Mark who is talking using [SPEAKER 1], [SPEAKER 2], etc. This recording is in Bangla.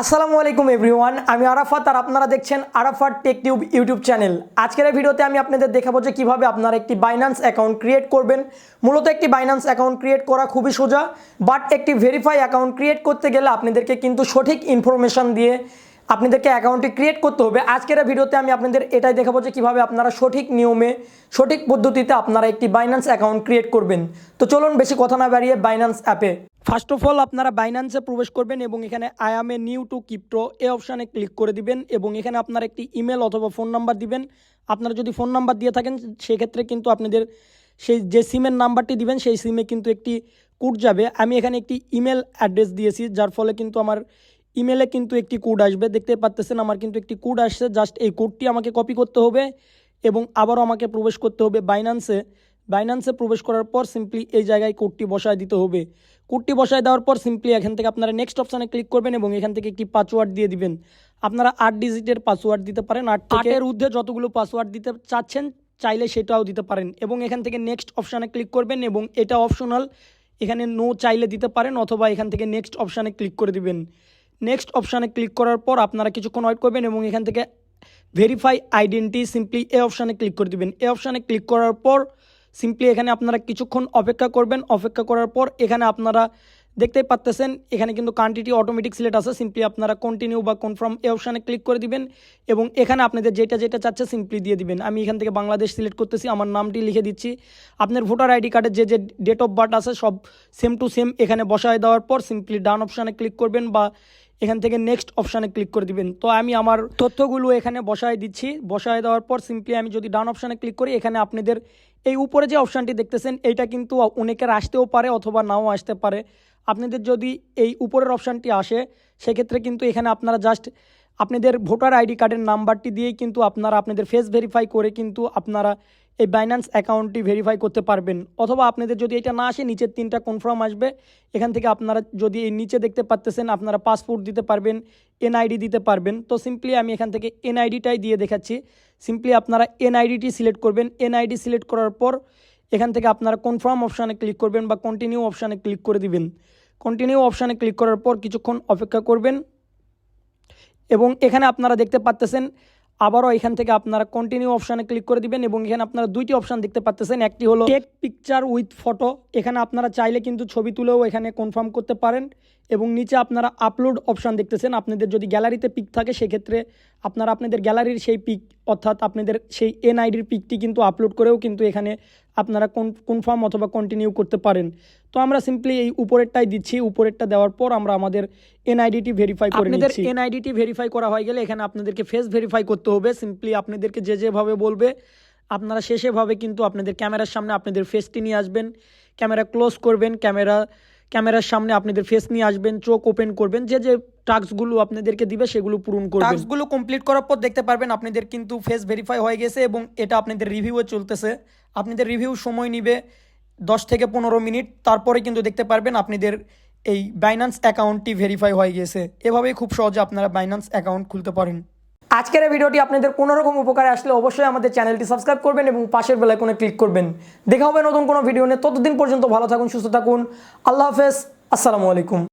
[SPEAKER 1] আসসালামু আলাইকুম এভরিওয়ান, আমি আরাফাত আর আপনারা দেখছেন Arafat tech tube YouTube channel. আজকের এই ভিডিওতে আমি আপনাদের দেখাবো যে কীভাবে আপনারা একটি বাইন্যান্স অ্যাকাউন্ট ক্রিয়েট করবেন। মূলত একটি বাইন্যান্স অ্যাকাউন্ট ক্রিয়েট করা খুবই সোজা, বাট একটি ভেরিফাই অ্যাকাউন্ট ক্রিয়েট করতে গেলে আপনাদেরকে কিন্তু সঠিক ইনফরমেশন দিয়ে আপনাদেরকে অ্যাকাউন্টটি ক্রিয়েট করতে হবে। আজকের এই ভিডিওতে আমি আপনাদের এটাই দেখাবো যে কীভাবে আপনারা সঠিক নিয়মে সঠিক পদ্ধতিতে আপনারা একটি বাইন্যান্স অ্যাকাউন্ট ক্রিয়েট করবেন। তো চলুন বেশি কথা না বাড়িয়ে বাইন্যান্স অ্যাপে ফার্স্ট অফ অল আপনারা বাইন্যান্সে প্রবেশ করবেন এবং এখানে I am a new two crypto এই অপশানে ক্লিক করে দিবেন এবং এখানে আপনার একটি ইমেল অথবা ফোন নাম্বার দিবেন। আপনারা যদি ফোন নাম্বার দিয়ে থাকেন সেক্ষেত্রে কিন্তু আপনাদের সেই যে সিমের নাম্বারটি দিবেন সেই সিমে কিন্তু একটি কোড যাবে। আমি এখানে একটি ইমেল অ্যাড্রেস দিয়েছি, যার ফলে কিন্তু আমার ইমেলে কিন্তু একটি কোড আসবে। দেখতে পাচ্ছেন আমার কিন্তু একটি কোড আসছে। জাস্ট এই কোডটি আমাকে কপি করতে হবে এবং আবারও আমাকে প্রবেশ করতে হবে বাইন্যান্সে প্রবেশ করার পর সিম্পলি এই জায়গায় কোডটি বসায় দিতে হবে। কোডটি বসায় দেওয়ার পর সিম্পলি এখান থেকে আপনারা নেক্সট অপশানে ক্লিক করবেন এবং এখান থেকে একটি পাসওয়ার্ড দিয়ে দিবেন। আপনারা 8 ডিজিটের পাসওয়ার্ড দিতে পারেন, 8 ঊর্ধ্বে যতগুলো পাসওয়ার্ড দিতে চাচ্ছেন চাইলে সেটাও দিতে পারেন এবং এখান থেকে নেক্সট অপশানে ক্লিক করবেন এবং এটা অপশনাল, এখানে নো চাইলে দিতে পারেন অথবা এখান থেকে নেক্সট অপশানে ক্লিক করে দিবেন। নেক্সট অপশানে ক্লিক করার পর আপনারা কিছুক্ষণ ওয়েট করবেন এবং এখান থেকে ভেরিফাই আইডেন্টি সিম্পলি এই অপশানে ক্লিক করে দিবেন। এই অপশানে ক্লিক করার পর সিম্পলি এখানে আপনারা কিছুক্ষণ অপেক্ষা করবেন। অপেক্ষা করার পর এখানে আপনারা দেখতেই পাচ্ছেন এখানে কিন্তু কান্ট্রিটি অটোমেটিক সিলেক্ট আছে। সিম্পলি আপনারা কন্টিনিউ বা কনফার্ম এই অপশানে ক্লিক করে দিবেন এবং এখানে আপনাদের যেটা চাচ্ছে সিম্পলি দিয়ে দিবেন। আমি এখান থেকে বাংলাদেশ সিলেক্ট করতেছি, আমার নামটি লিখে দিচ্ছি। আপনার ভোটার আইডি কার্ডের যে ডেট অফ বার্থ আছে সব সেম টু সেম এখানে বসায় দেওয়ার পর সিম্পলি ডান অপশানে ক্লিক করবেন বা এখান থেকে নেক্সট অপশানে ক্লিক করে দিবেন। তো আমি আমার তথ্যগুলো এখানে বসায় দিচ্ছি। বসায় দেওয়ার পর সিম্পলি আমি যদি ডান অপশানে ক্লিক করি এখানে আপনাদের এই উপরে যে অপশানটি দেখতেছেন এইটা কিন্তু অনেকের আসতেও পারে অথবা নাও আসতে পারে। আপনাদের যদি এই উপরের অপশানটি আসে সেক্ষেত্রে কিন্তু এখানে আপনারা জাস্ট আপনাদের ভোটার আইডি কার্ডের নাম্বারটি দিয়েই কিন্তু আপনারা আপনাদের ফেস ভেরিফাই করে কিন্তু আপনারা এই বাইন্যান্স অ্যাকাউন্টটি ভেরিফাই করতে পারবেন। অথবা আপনাদের যদি এটা না আসে নিচের 3টা কনফার্ম আসবে, এখান থেকে আপনারা যদি এই নিচে দেখতে পাচ্ছেন আপনারা পাসপোর্ট দিতে পারবেন, এনআইডি দিতে পারবেন। তো সিম্পলি আমি এখান থেকে এনআইডিটাই দিয়ে দেখাচ্ছি। সিম্পলি আপনারা এনআইডিটি সিলেক্ট করবেন। এনআইডি সিলেক্ট করার পর এখান থেকে আপনারা কনফার্ম অপশানে ক্লিক করবেন বা কন্টিনিউ অপশানে ক্লিক করে দিবেন। কন্টিনিউ অপশানে ক্লিক করার পর কিছুক্ষণ অপেক্ষা করবেন এবং এখানে আপনারা দেখতে পাচ্ছেন আবারও এখান থেকে আপনারা কন্টিনিউ অপশানে ক্লিক করে দিবেন এবং এখানে আপনারা 2টি অপশান দেখতে পাচ্ছেন। একটি হলো টেক পিকচার উইথ ফটো, এখানে আপনারা চাইলে কিন্তু ছবি তুলেও এখানে কনফার্ম করতে পারেন এবং নিচে আপনারা আপলোড অপশান দেখতেছেন। আপনাদের যদি গ্যালারিতে পিক থাকে সেক্ষেত্রে আপনারা আপনাদের গ্যালারির সেই পিক অর্থাৎ আপনাদের সেই এনআইডির পিকটি কিন্তু আপলোড করেও কিন্তু এখানে আপনারা কনফার্ম অথবা কন্টিনিউ করতে পারেন। তো আমরা সিম্পলি এই উপরেরটাই দিচ্ছি। উপরেরটা দেওয়ার পর আমরা আমাদের এনআইডিটি ভেরিফাই করে নিচ্ছি। আপনাদের এনআইডিটি ভেরিফাই করা হয়ে গেলে এখানে আপনাদেরকে ফেস ভেরিফাই করতে হবে। সিম্পলি আপনাদেরকে যেভাবে বলবে আপনারা সেভাবে কিন্তু আপনাদের ক্যামেরার সামনে আপনাদের ফেসটি নিয়ে আসবেন, ক্যামেরা ক্লোজ করবেন, ক্যামেরার সামনে আপনাদের ফেস নিয়ে আসবেন, চোখ ওপেন করবেন, যে টাস্কগুলো আপনাদেরকে দিবে সেগুলো পূরণ করবেন। টাস্কগুলো কমপ্লিট করার পর দেখতে পারবেন আপনাদের কিন্তু ফেস ভেরিফাই হয়ে গেছে এবং এটা আপনাদের রিভিউও চলতেছে। আপনাদের রিভিউ সময় নিবে 10 থেকে 15 মিনিট, তারপরে কিন্তু দেখতে পারবেন আপনাদের এই বাইন্যান্স অ্যাকাউন্টটি ভেরিফাই হয়ে গেছে। এভাবেই খুব সহজে আপনারা বাইন্যান্স অ্যাকাউন্ট খুলতে পারেন। আজকের এই ভিডিওটি আপনাদের কোনো রকম উপকারে আসলে অবশ্যই আমাদের চ্যানেলটি সাবস্ক্রাইব করবেন এবং পাশের বেল আইকনে ক্লিক করবেন। দেখা হবে নতুন কোনো ভিডিও নিয়ে। ততদিন পর্যন্ত ভালো থাকুন, সুস্থ থাকুন। আল্লাহ হাফেজ, আসসালামু আলাইকুম।